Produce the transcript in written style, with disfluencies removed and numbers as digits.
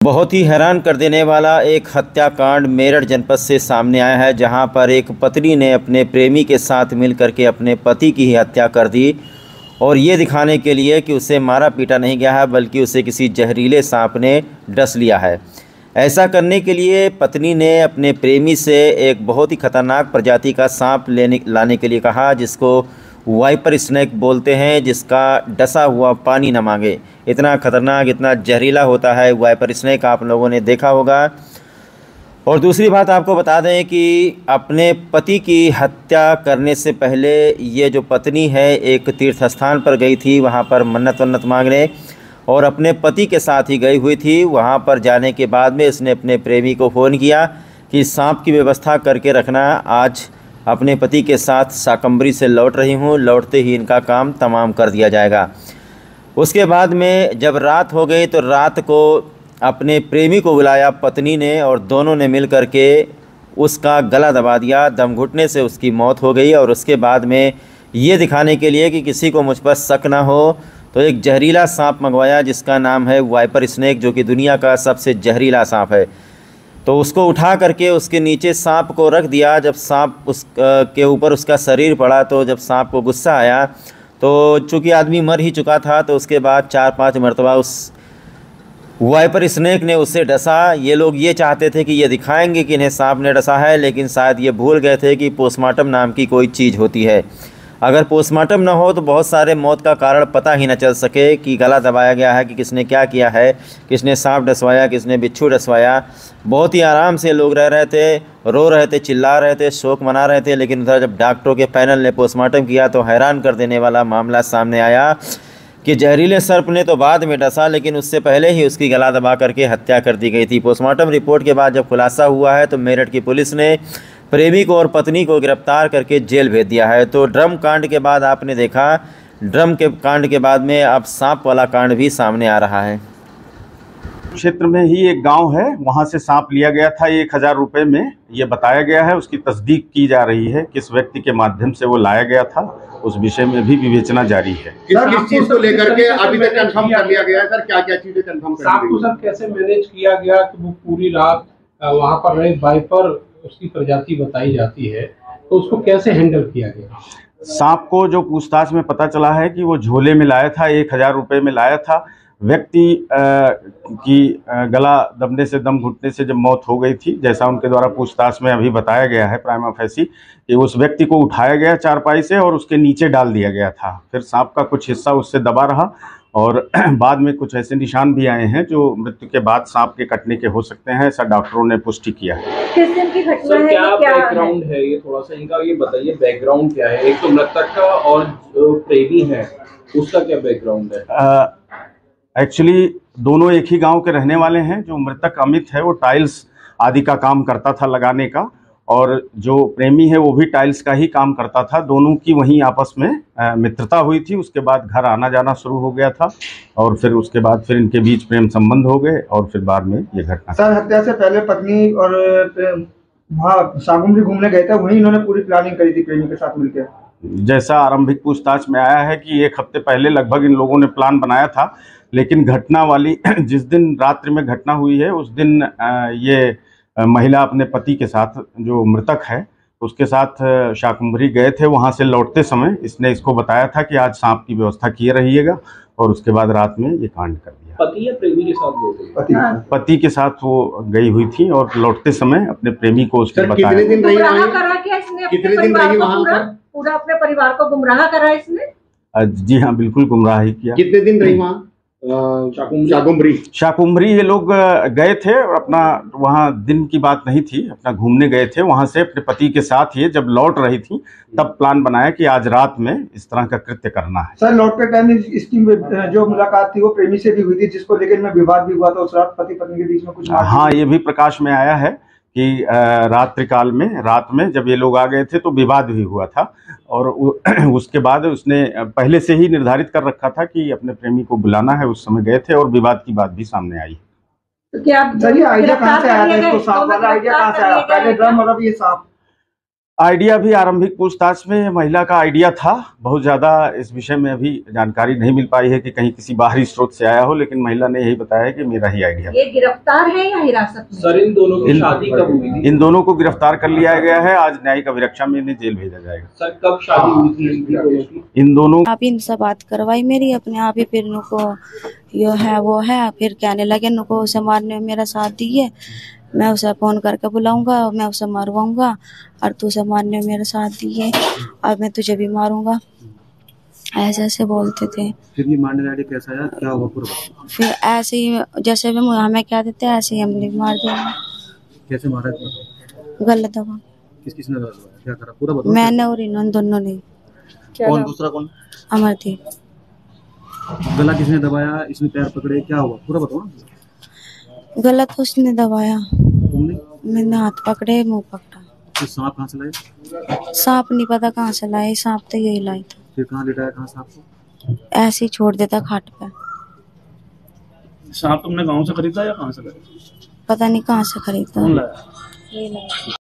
बहुत ही हैरान कर देने वाला एक हत्याकांड मेरठ जनपद से सामने आया है, जहां पर एक पत्नी ने अपने प्रेमी के साथ मिलकर के अपने पति की ही हत्या कर दी। और ये दिखाने के लिए कि उसे मारा पीटा नहीं गया है, बल्कि उसे किसी जहरीले सांप ने डस लिया है। ऐसा करने के लिए पत्नी ने अपने प्रेमी से एक बहुत ही खतरनाक प्रजाति का सांप लाने के लिए कहा, जिसको वाइपर स्नेक बोलते हैं, जिसका डसा हुआ पानी न मांगे। इतना खतरनाक, इतना जहरीला होता है वाइपर स्नेक, आप लोगों ने देखा होगा। और दूसरी बात आपको बता दें कि अपने पति की हत्या करने से पहले ये जो पत्नी है एक तीर्थ स्थान पर गई थी, वहाँ पर मन्नत वन्नत मांगने, और अपने पति के साथ ही गई हुई थी। वहाँ पर जाने के बाद में इसने अपने प्रेमी को फ़ोन किया कि सांप की व्यवस्था करके रखना, आज अपने पति के साथ शाकंभरी से लौट रही हूँ, लौटते ही इनका काम तमाम कर दिया जाएगा। उसके बाद में जब रात हो गई तो रात को अपने प्रेमी को बुलाया पत्नी ने, और दोनों ने मिल कर के उसका गला दबा दिया। दम घुटने से उसकी मौत हो गई। और उसके बाद में ये दिखाने के लिए कि किसी को मुझ पर शक ना हो, तो एक जहरीला सांप मंगवाया जिसका नाम है वाइपर स्नेक, जो कि दुनिया का सबसे जहरीला सांप है। तो उसको उठा करके उसके नीचे सांप को रख दिया। जब सांप के ऊपर उसका शरीर पड़ा, तो जब सांप को गुस्सा आया, तो चूँकि आदमी मर ही चुका था, तो उसके बाद 4-5 मरतबा उस वाइपर स्नेक ने उसे डसा। ये लोग ये चाहते थे कि ये दिखाएंगे कि इन्हें सांप ने डसा है, लेकिन शायद ये भूल गए थे कि पोस्टमार्टम नाम की कोई चीज़ होती है। अगर पोस्टमार्टम ना हो तो बहुत सारे मौत का कारण पता ही न चल सके कि गला दबाया गया है, कि किसने क्या किया है, किसने सांप डसवाया, किसने बिच्छू डसवाया। बहुत ही आराम से लोग रह रहे थे, रो रहे थे, चिल्ला रहे थे, शोक मना रहे थे। लेकिन उधर जब डॉक्टरों के पैनल ने पोस्टमार्टम किया तो हैरान कर देने वाला मामला सामने आया कि जहरीले सर्प ने तो बाद में डसा, लेकिन उससे पहले ही उसकी गला दबा करके हत्या कर दी गई थी। पोस्टमार्टम रिपोर्ट के बाद जब खुलासा हुआ है तो मेरठ की पुलिस ने प्रेमी को और पत्नी को गिरफ्तार करके जेल भेज दिया है। तो ड्रम कांड के बाद आपने देखा, ड्रम के कांड के बाद में अब सांप वाला कांड भी सामने आ रहा है। क्षेत्र में ही एक गांव है, वहां से सांप लिया गया था 1000 रुपए में, ये बताया गया है। उसकी तस्दीक की जा रही है, किस व्यक्ति के माध्यम से वो लाया गया था, उस विषय में भी विवेचना जारी है। किस चीज को लेकर के अभी तक कंफर्म कर लिया गया है सर? क्या क्या चीजें कंफर्म कर सांप को सर कैसे मैनेज किया गया कि वो पूरी रात वहां पर रहे? वाइपर उसकी प्रजाति बताई जाती है, तो उसको कैसे हैंडल किया गया? सांप को जो पूछताछ में पता चला है कि वो झोले में लाया था, 1000 रुपए में लाया था। व्यक्ति की गला दबने से, दम घुटने से जब मौत हो गई थी, जैसा उनके द्वारा पूछताछ में अभी बताया गया है प्राइमा फेसी, कि उस व्यक्ति को उठाया गया चारपाई से और उसके नीचे डाल दिया गया था। फिर सांप का कुछ हिस्सा उससे दबा रहा, और बाद में कुछ ऐसे निशान भी आए हैं जो मृत्यु के बाद सांप के कटने के हो सकते हैं, ऐसा डॉक्टरों ने पुष्टि किया है। किस दिन की घटना है? क्या बैकग्राउंड है ये, थोड़ा सा इनका ये बताइए, बैकग्राउंड क्या है? एक तो मृतक का और जो प्रेमी है उसका क्या बैकग्राउंड है? एक्चुअली दोनों एक ही गांव के रहने वाले हैं। जो मृतक अमित है वो टाइल्स आदि का काम करता था लगाने का, और जो प्रेमी है वो भी टाइल्स का ही काम करता था। दोनों की वहीं आपस में मित्रता हुई थी। उसके बाद घर आना जाना शुरू हो गया था, और फिर उसके बाद फिर इनके बीच प्रेम संबंध हो गए, और फिर बाद में ये घटना। सर, हत्या से पहले पत्नी और वहाँ शाकुंभरी घूमने गए थे, वहीं इन्होंने पूरी प्लानिंग करी थी प्रेमी के साथ मिलकर। जैसा आरंभिक पूछताछ में आया है कि 1 हफ्ते पहले लगभग इन लोगों ने प्लान बनाया था, लेकिन घटना वाली जिस दिन रात्रि में घटना हुई है उस दिन ये महिला अपने पति के साथ, जो मृतक है, उसके साथ शाकुंभरी गए थे। वहां से लौटते समय इसने इसको बताया था कि आज सांप की व्यवस्था किए रहिएगा, और उसके बाद रात में ये कांड कर दिया। पति या प्रेमी के साथ गए? पति के साथ वो गई हुई थी, और लौटते समय अपने प्रेमी को उसने बताया। कितने दिन रही वहाँ पर? पूरा अपने परिवार को गुमराह करा इसने? जी हाँ, बिल्कुल गुमराह ही किया। कितने दिन रही वहाँ शाकुंभरी ये लोग गए थे, और अपना वहाँ दिन की बात नहीं थी, अपना घूमने गए थे। वहां से अपने पति के साथ ये जब लौट रही थी तब प्लान बनाया कि आज रात में इस तरह का कृत्य करना है। सर, लौटते टाइम इसकी जो मुलाकात थी वो प्रेमी से भी हुई थी, जिसको लेकर में विवाद भी हुआ था उस रात, पति पत्नी के बीच में कुछ। हाँ, ये भी प्रकाश में आया है कि रात्रिकाल में, रात में जब ये लोग आ गए थे तो विवाद भी हुआ था, और उसके बाद उसने पहले से ही निर्धारित कर रखा था कि अपने प्रेमी को बुलाना है। उस समय गए थे, और विवाद की बात भी सामने आई। तो क्या आइडिया कहाँ से आया था? इसको सांप वाला आइडिया कहाँ से आया? पहले ड्रम और अब ये सांप। आइडिया भी आरंभिक पूछताछ में महिला का आइडिया था। बहुत ज़्यादा इस विषय में अभी जानकारी नहीं मिल पाई है कि कहीं किसी बाहरी स्रोत से आया हो, लेकिन महिला ने यही बताया कि मेरा ही आइडिया। ये गिरफ्तार है या हिरासत में? सर, इन दोनों की शादी कब हुई थी? इन दोनों को गिरफ्तार कर लिया गया है। आज न्यायिक अभिरक्षा में इन्हें जेल भेजा जाएगा। सर, कब शादी हुई थी इन दोनों की? इन दोनों आप इनसे बात करवाई मेरी अपने आप ही, फिर उनको यो है वो है, फिर कहने लगे उनको उसे मारने में मेरा साथ दिए, मैं उसे फोन करके बुलाऊंगा, मैं उसे मारवाऊंगा और तू उसे मारने में मेरा साथ दिए और मैं तुझे भी मारूंगा, ऐसे ऐसे बोलते थे। फिर ये मारने वाले कैसा आया, क्या हुआ पूरा? फिर ऐसे ही जैसे भी हमें क्या देते ऐसे ही हमने भी मार दिया। कैसे मारा? गलत दबा। किस किसने दबाया, क्या करा पूरा बताओ। मैंने और इन दोनों ने। कौन दूसरा कौन? अमरदीप। गला किसने दबाया, इसने पैर पकड़े, क्या हुआ पूरा बताओ ना। गलत उसने दबाया, तुमने? मैंने हाथ पकड़े, मुंह पकड़ा। फिर सांप कहाँ से लाए? सांप नहीं पता कहाँ से लाए, सांप तो यही लाई था। फिर कहाँ लिटाया, कहाँ सांप को? ऐसे ही छोड़ देता खाट पे। सांप तुमने गांव से खरीदा या कहाँ से लाया? पता नहीं कहाँ से खरीदा। कौन लाया? यही लाया।